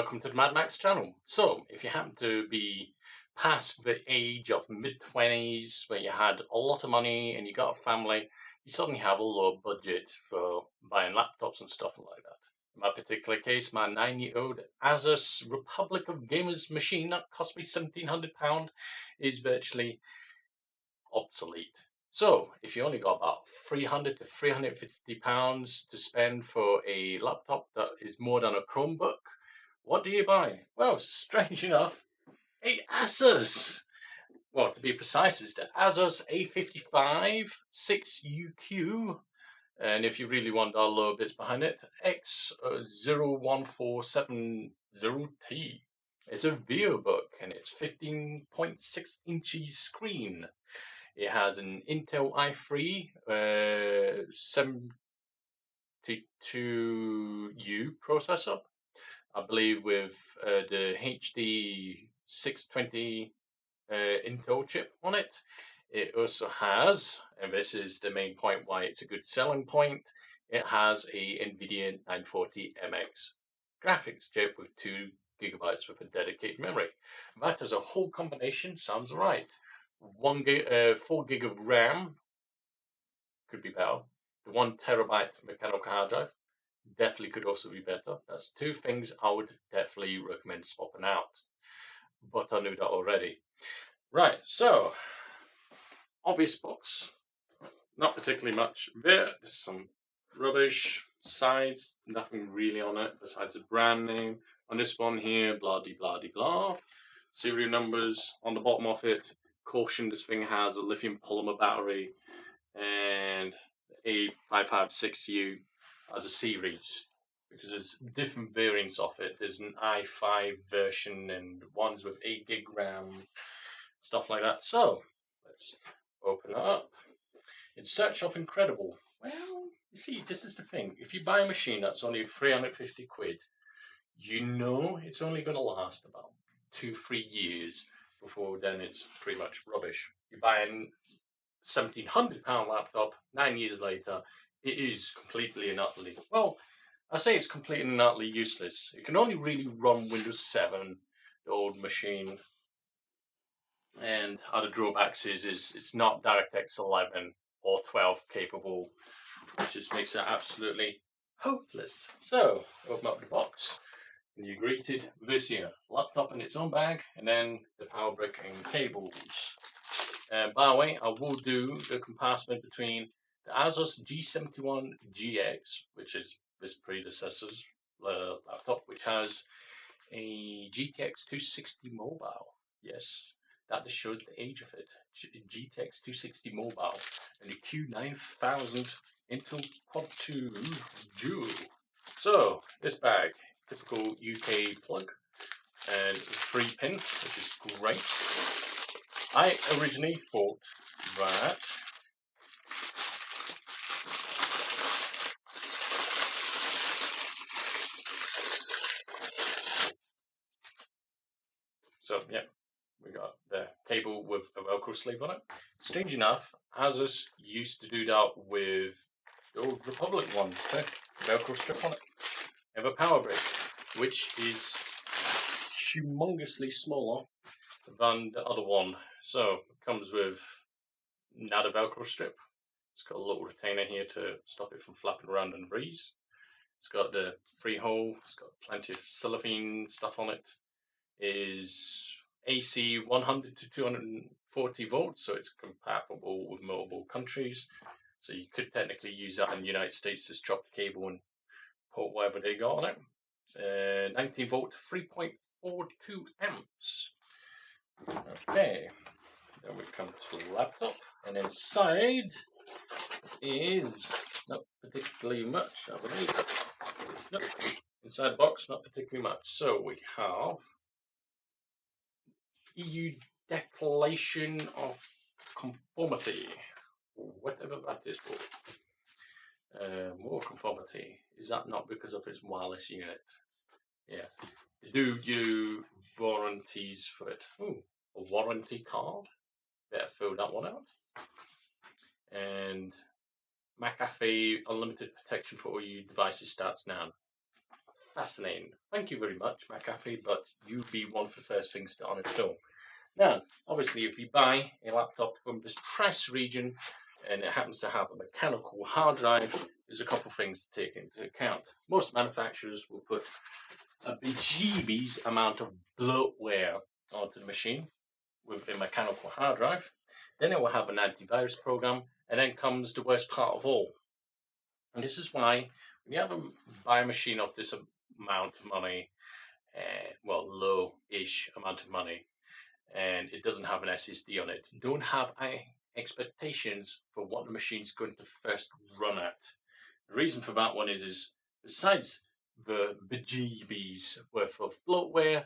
welcome to the Mad Max channel. So, if you happen to be past the age of mid-20s, where you had a lot of money and you got a family, you suddenly have a low budget for buying laptops and stuff like that. In my particular case, my 9-year-old Asus Republic of Gamers machine that cost me £1,700 is virtually obsolete. So, if you only got about £300 to £350 to spend for a laptop that is more than a Chromebook, what do you buy? Well, strange enough, a Asus. Well, to be precise, it's the Asus A556UQ. And if you really want our lower bits behind it, XO1470T. It's a VivoBook and it's 15.6 inches screen. It has an Intel i3 72U processor, I believe, with the HD 620 Intel chip on it. It also has, and this is the main point why it's a good selling point, it has a NVIDIA 940MX graphics chip with 2 gigabytes with a dedicated memory. That as a whole combination sounds right. 4 gig of RAM could be better. The 1 terabyte mechanical hard drive definitely could also be better. That's 2 things I would definitely recommend swapping out. But I knew that already. Right, so obvious box, not particularly much there. There's some rubbish sides, nothing really on it besides the brand name. On this one here, blah de blah de blah. Serial numbers on the bottom of it. Caution, this thing has a lithium polymer battery and A556U as a series, because there's different variants of it. There's an i5 version and ones with 8 gig RAM, stuff like that. So let's open it up. In search of incredible. Well, you see, this is the thing. If you buy a machine that's only 350 quid, you know it's only going to last about 2-3 years. Before then it's pretty much rubbish. You buy a £1,700 laptop, 9 years later, it is completely and utterly, well, I say it's completely and utterly useless. It can only really run Windows 7, the old machine. And other drawbacks is it's not DirectX 11 or 12 capable, which just makes it absolutely hopeless. So, open up the box. And you're greeted with this here laptop in its own bag, and then the power brick and cables. By the way, I will do the comparison between the Asus G71GX, which is this predecessor's laptop, which has a GTX 260 mobile. Yes, that just shows the age of it. GTX 260 mobile and the Q9000 Intel Quad 2 Duo. So, this bag. Typical UK plug and 3-pin, which is great. I originally thought that so yeah, we got the cable with a Velcro sleeve on it. Strange enough, Asus used to do that with the old Republic ones too. Velcro strip on it. And a power brick, which is humongously smaller than the other one. So it comes with not a Velcro strip. It's got a little retainer here to stop it from flapping around in the breeze. It's got the 3-hole. It's got plenty of cellophane stuff on it. It is AC 100 to 240 volts, so it's compatible with multiple countries. So you could technically use that in the United States, just drop the cable and put whatever they got on it. 19 volt, 3.42 amps. Okay, then we come to the laptop, and inside is not particularly much, I believe. Nope. Inside the box, not particularly much. So we have EU Declaration of Conformity, whatever that is for. More conformity. Is that not because of its wireless unit? Yeah. They do warranties for it. Ooh, a warranty card. Better fill that one out. And McAfee Unlimited Protection for all your devices starts now. fascinating. Thank you very much, McAfee, but you'd be one of the first things to on its own. Now, obviously, if you buy a laptop from this price region and it happens to have a mechanical hard drive, there's a couple of things to take into account. Most manufacturers will put a bejeebies amount of bloatware onto the machine with a mechanical hard drive. Then it will have an antivirus program, and then comes the worst part of all. And this is why when you have buy a machine of this amount of money, well, low-ish amount of money, and it doesn't have an SSD on it, don't have expectations for what the machine's going to first run at. The reason for that one is besides the bejeebies worth of bloatware,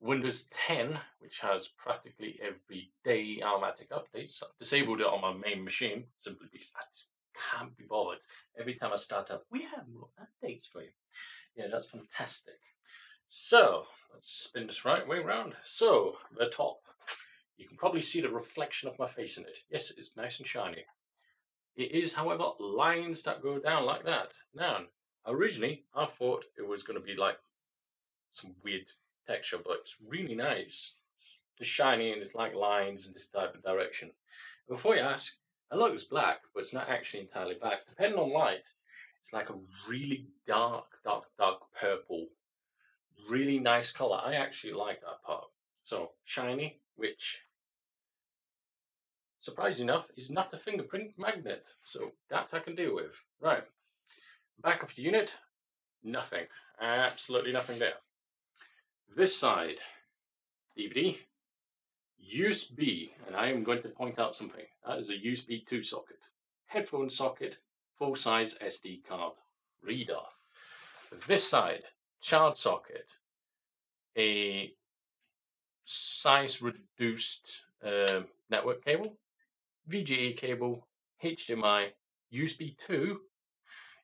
Windows 10, which has practically every day automatic updates. I've disabled it on my main machine simply because I just can't be bothered. Every time I start up, we have more updates for you. Yeah, that's fantastic. So let's spin this right way around. So the top, you can probably see the reflection of my face in it. Yes, it's nice and shiny. It is, however, lines that go down like that. Now, originally I thought it was going to be like some weird texture, but it's really nice. It's shiny and it's like lines in this type of direction. Before you ask, it looks black, but it's not actually entirely black. Depending on light, it's like a really dark purple. Really nice color. I actually like that part. So shiny, which surprisingly enough is not a fingerprint magnet. So that I can deal with. Right. Back of the unit, nothing. Absolutely nothing there. This side, DVD, USB, and I am going to point out something. That is a USB 2 socket. Headphone socket, full-size SD card reader. This side, charge socket, a size reduced network cable, VGA cable, HDMI, USB 2.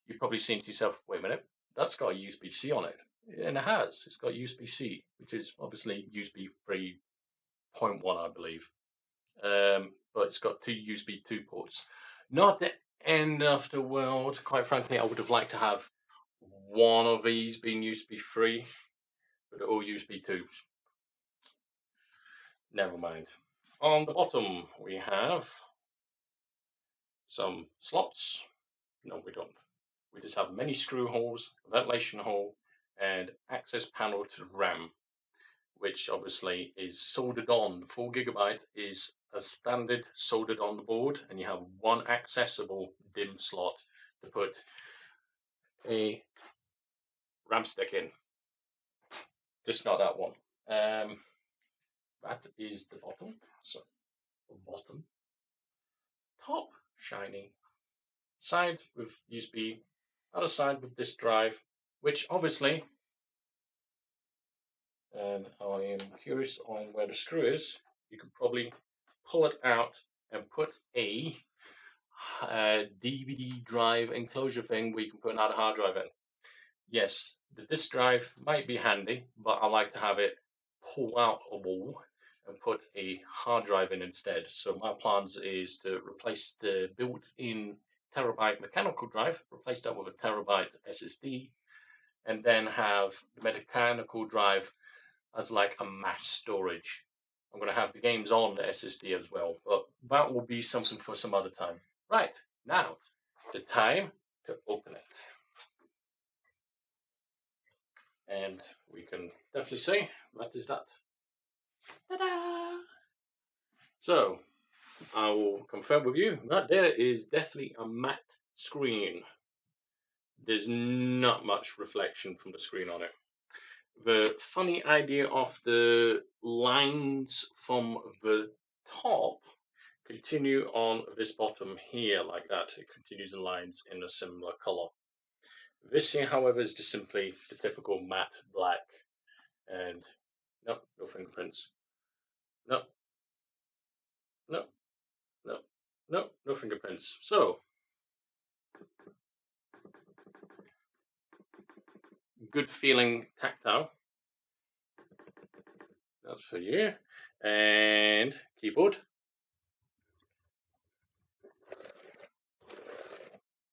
You've probably seen to yourself, wait a minute, that's got a USB-C on it. And it has. It's got USB-C, which is obviously USB 3.1, I believe. But it's got two USB 2 ports. Not the end of the world. Quite frankly, I would have liked to have one of these being USB 3, but they're all USB 2s. Never mind. On the bottom, we have some slots. No, we don't. We just have many screw holes, a ventilation hole, and access panel to the RAM, which obviously is soldered on. The 4 GB is a standard soldered on the board, and you have one accessible DIMM slot to put a RAM stick in. Just not that one. That is the bottom. So, the bottom. Top, shiny. Side with USB. Other side with disk drive, which obviously, and I am curious on where the screw is, you can probably pull it out and put a DVD drive enclosure thing where you can put another hard drive in. Yes, the disk drive might be handy, but I like to have it pull out a wall and put a hard drive in instead. So my plans is to replace the built-in terabyte mechanical drive, replace that with a terabyte SSD, and then have the mechanical drive as like a mass storage. I'm going to have the games on the SSD as well, but that will be something for some other time. Right, now, the time to open it. And we can definitely see, what is that? Ta-da! So, I will confirm with you that there is definitely a matte screen. There's not much reflection from the screen on it. The funny idea of the lines from the top continue on this bottom here like that. It continues in lines in a similar color. This here, however, is just simply the typical matte black. And no fingerprints. No fingerprints. So, good feeling tactile. That's for you. And keyboard.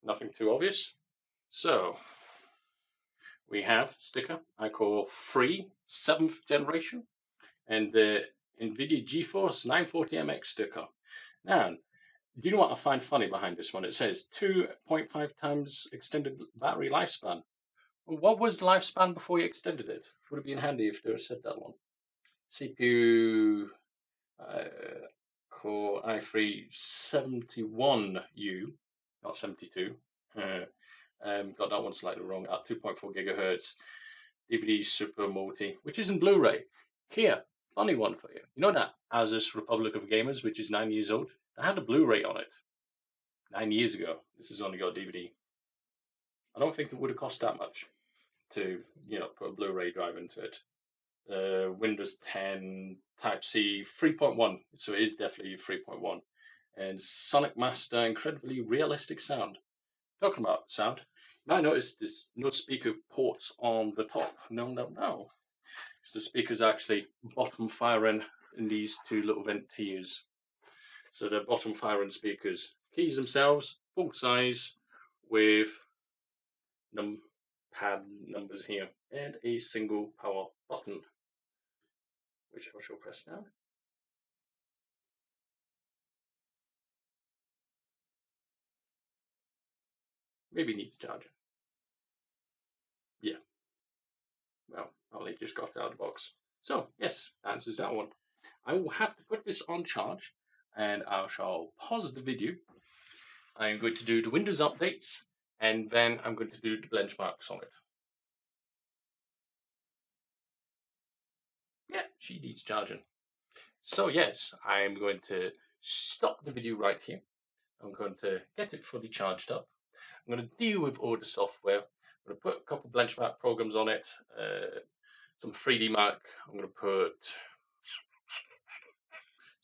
Nothing too obvious. So, we have sticker I call free 7th generation and the NVIDIA GeForce 940MX sticker. Now, do you know what I find funny behind this one? It says 2.5 times extended battery lifespan. Well, what was the lifespan before you extended it? Would have been handy if they had said that one. CPU Core i371U, not 72. Got that one slightly wrong at 2.4 gigahertz. DVD Super Multi, which isn't Blu-ray. Here, funny one for you. You know that Asus Republic of Gamers, which is 9 years old? They had a Blu-ray on it 9 years ago. This has only got DVD. I don't think it would have cost that much to, put a Blu-ray drive into it. Windows 10 Type C 3.1, so it is definitely 3.1. And Sonic Master, incredibly realistic sound. Talking about sound, you might notice there's no speaker ports on the top. No. Because the speaker's actually bottom firing in these two little vent tiers. So they're bottom firing speakers. Keys themselves, full size, with pad numbers here, and a single power button, which I shall press now. Maybe needs charging. Yeah. Well, I only just got it out of the box. So, yes, answers that one. I will have to put this on charge, and I shall pause the video. I'm going to do the Windows updates, and then I'm going to do the benchmarks on it. Yeah, she needs charging. So yes, I'm going to stop the video right here. I'm going to get it fully charged up. I'm going to deal with all the software. I'm going to put a couple of benchmark programs on it, some 3D Mark. I'm going to put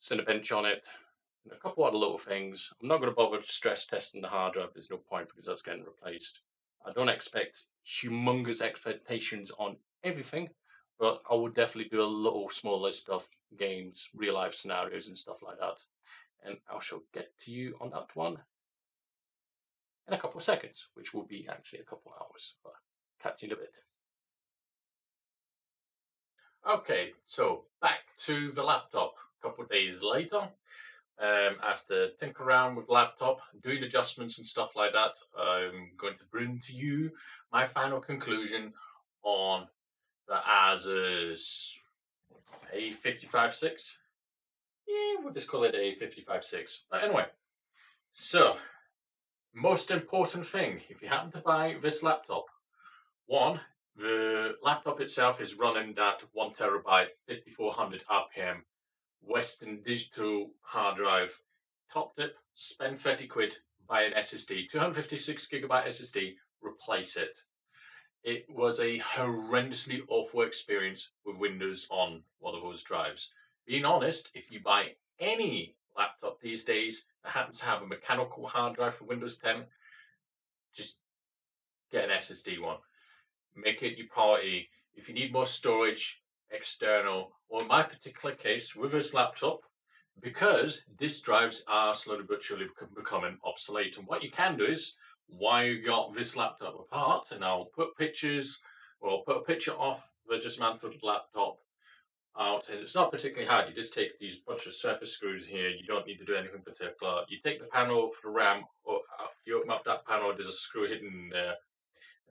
Cinebench on it, and a couple other little things. I'm not going to bother stress testing the hard drive. There's no point because that's getting replaced. I don't expect humongous expectations on everything, but I would definitely do a little small list of games, real life scenarios and stuff like that. And I shall get to you on that one in a couple of seconds, which will be actually a couple of hours. But catch you in a bit. Okay, so back to the laptop a couple of days later. After tinkering around with the laptop, doing adjustments and stuff like that, I'm going to bring to you my final conclusion on the Asus A556. Yeah, we'll just call it A556. But anyway, so most important thing, if you happen to buy this laptop, one, the laptop itself is running that 1 terabyte 5400 RPM Western Digital hard drive. Top tip, spend 30 quid, buy an SSD, 256 gigabyte SSD, replace it. It was a horrendously awful experience with Windows on one of those drives. Being honest, if you buy any laptop these days that happens to have a mechanical hard drive for Windows 10, just get an SSD one. Make it your priority. If you need more storage, external, or in my particular case with this laptop, because disk drives are slowly but surely becoming obsolete. And what you can do is, while you got this laptop apart, and I'll put pictures, or I'll put a picture of the dismantled laptop out, and it's not particularly hard. You just take these bunch of surface screws here. You don't need to do anything particular. You take the panel for the RAM, or you open up that panel, there's a screw hidden there.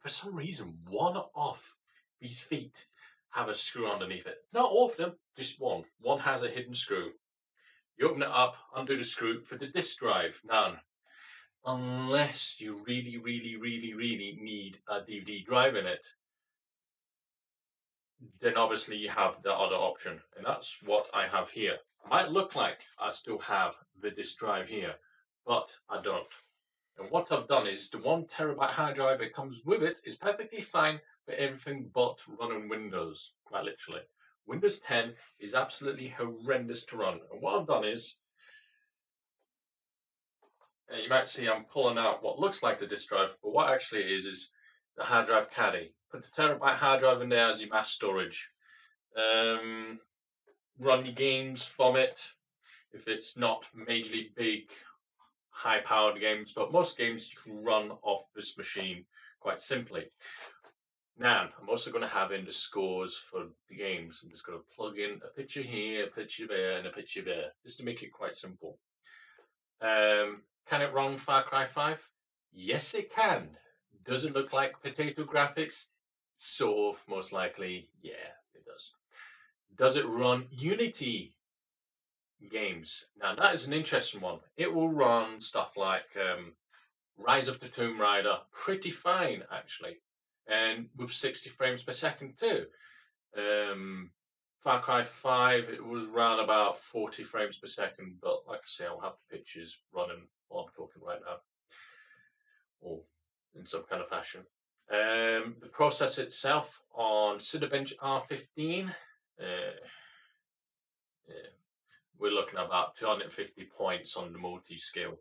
For some reason, one of these feet have a screw underneath it. Not all of them, just one. One has a hidden screw. You open it up, undo the screw for the disk drive. None. Unless you really need a DVD drive in it, then obviously you have the other option. And that's what I have here. It might look like I still have the disk drive here, but I don't. And what I've done is the 1 terabyte hard drive that comes with it is perfectly fine for everything but running Windows, quite literally. Windows 10 is absolutely horrendous to run. And what I've done is, you might see I'm pulling out what looks like the disk drive, but what actually is the hard drive caddy. Put the terabyte hard drive in there as your mass storage. Run your games from it if it's not majorly big, high-powered games, but most games you can run off this machine quite simply. Now, I'm also going to have in the scores for the games. I'm just going to plug in a picture here, a picture there, and a picture there, just to make it quite simple. Can it run Far Cry 5? Yes, it can. Does it look like potato graphics? Sort of, most likely. Yeah, it does. Does it run Unity games? Now, that is an interesting one. It will run stuff like Rise of the Tomb Raider pretty fine, actually, and with 60 frames per second, too. Far Cry 5, it was around about 40 frames per second, but like I say, I'll have the pictures running while I'm talking right now, or in some kind of fashion. The processor itself on Cinebench R15, we're looking at about 250 points on the multi-scale.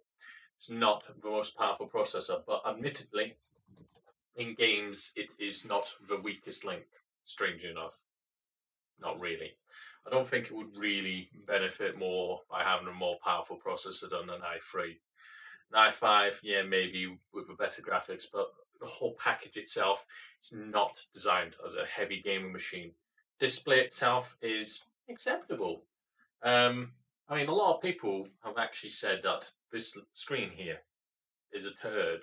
It's not the most powerful processor, but admittedly, in games, it is not the weakest link, strangely enough. Not really. I don't think it would really benefit more by having a more powerful processor than an i3. An i5, yeah, maybe with a better graphics, but the whole package itself is not designed as a heavy gaming machine. Display itself is acceptable. I mean, a lot of people have actually said that this screen here is a turd,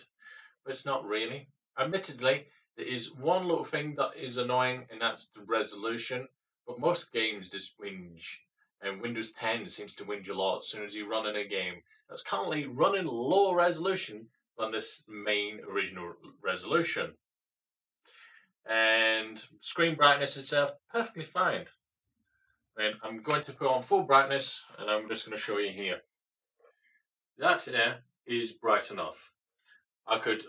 but it's not really. Admittedly, there is one little thing that is annoying, and that's the resolution. But most games just whinge, and Windows 10 seems to whinge a lot as soon as you run in a game that's currently running lower resolution than this main original resolution. And screen brightness itself, perfectly fine. And I'm going to put on full brightness, and I'm just going to show you here. That there is bright enough. I could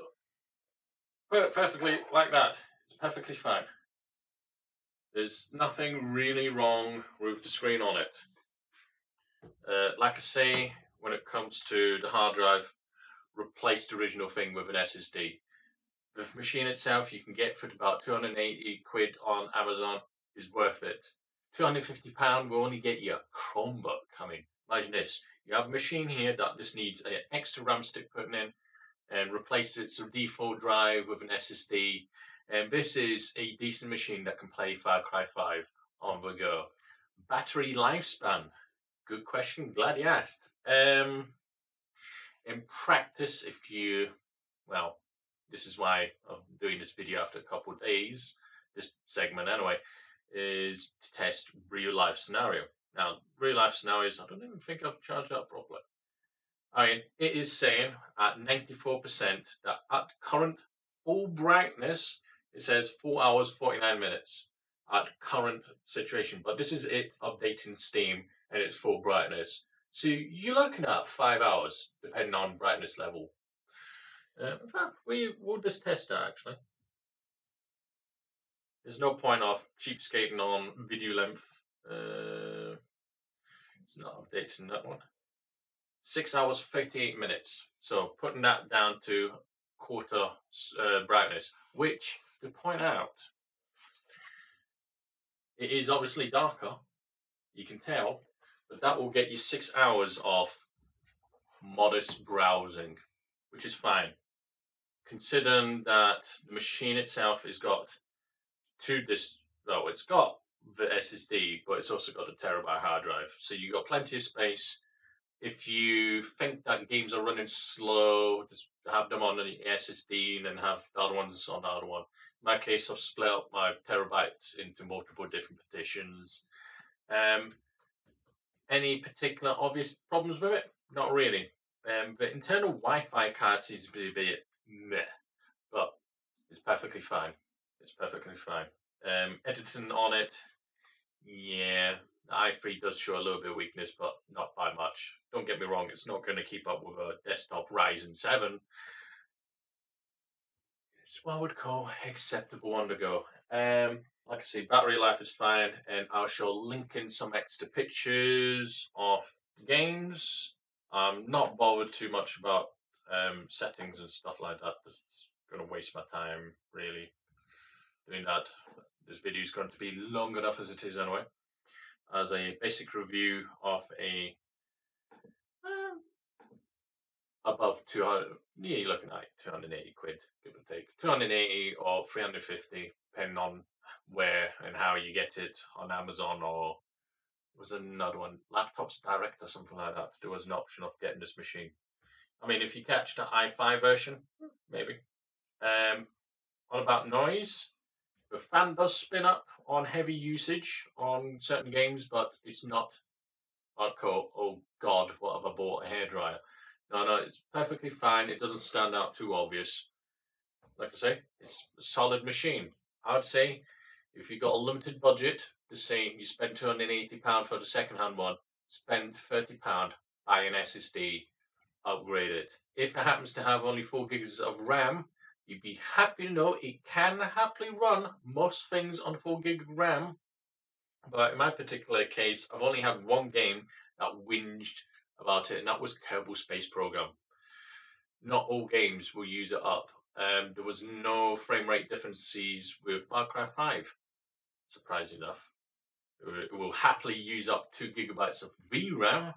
put it perfectly like that. It's perfectly fine. There's nothing really wrong with the screen on it. Like I say, when it comes to the hard drive, replace the original thing with an SSD. The machine itself you can get for about 280 quid on Amazon is worth it. £250 will only get you a Chromebook coming. Imagine this. You have a machine here that just needs an extra RAM stick put in and replace its default drive with an SSD. And this is a decent machine that can play Far Cry 5 on the go. Battery lifespan. Good question. Glad you asked. In practice, if you, well, this is why I'm doing this video after a couple of days, this segment anyway, is to test real life scenario. Now, real life scenarios, I don't even think I've charged up properly. I mean, it is saying at 94% that at current full brightness, it says 4 hours, 49 minutes at current situation. But this is it updating Steam and it's full brightness. So you're looking at 5 hours, depending on brightness level. In fact, we'll just test that actually. There's no point of cheapskating on video length. It's not updating that one. 6 hours, 58 minutes. So putting that down to quarter brightness, which, to point out, it is obviously darker, you can tell, but that will get you 6 hours of modest browsing, which is fine. Considering that the machine itself has got it's got the SSD, but it's also got a terabyte hard drive. So you've got plenty of space. If you think that games are running slow, just have them on the SSD and then have the other ones on the other one. In my case, I've split up my terabytes into multiple different partitions. Any particular obvious problems with it? Not really. The internal Wi-Fi card seems to be a bit meh, but it's perfectly fine. It's perfectly fine. Editing on it, yeah, the i3 does show a little bit of weakness, but not by much. Don't get me wrong, it's not going to keep up with a desktop Ryzen 7. It's what I would call acceptable on the go. Like I say, battery life is fine, and I shall link in some extra pictures of games. I'm not bothered too much about settings and stuff like that. This is going to waste my time, really, doing that. This video is going to be long enough as it is anyway. As a basic review of a above 200, you're looking at 280 quid, give or take. 280 or 350, depending on where and how you get it on Amazon, or was another one, Laptops Direct or something like that. There was an option of getting this machine. I mean, if you catch the i5 version, maybe. What about noise? The fan does spin up on heavy usage on certain games, but it's not hardcore. Oh God, what have I bought? A hairdryer? No, it's perfectly fine. It doesn't stand out too obvious. Like I say, it's a solid machine. I would say if you've got a limited budget, the same, you spend £280 for the second-hand one, spend £30, buy an SSD, upgrade it. If it happens to have only 4 gigs of RAM, you'd be happy to know it can happily run most things on 4 gig RAM. But in my particular case, I've only had one game that whinged about it, and that was Kerbal Space Program. Not all games will use it up. There was no frame rate differences with Far Cry 5, surprising enough. It will happily use up 2 gigabytes of VRAM,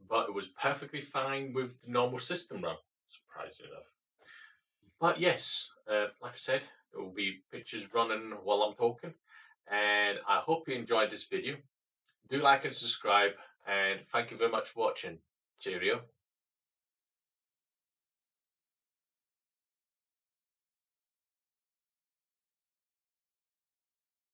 but it was perfectly fine with the normal system RAM, surprising enough. But yes, like I said, there will be pictures running while I'm talking, and I hope you enjoyed this video. Do like and subscribe, and thank you very much for watching. Cheerio.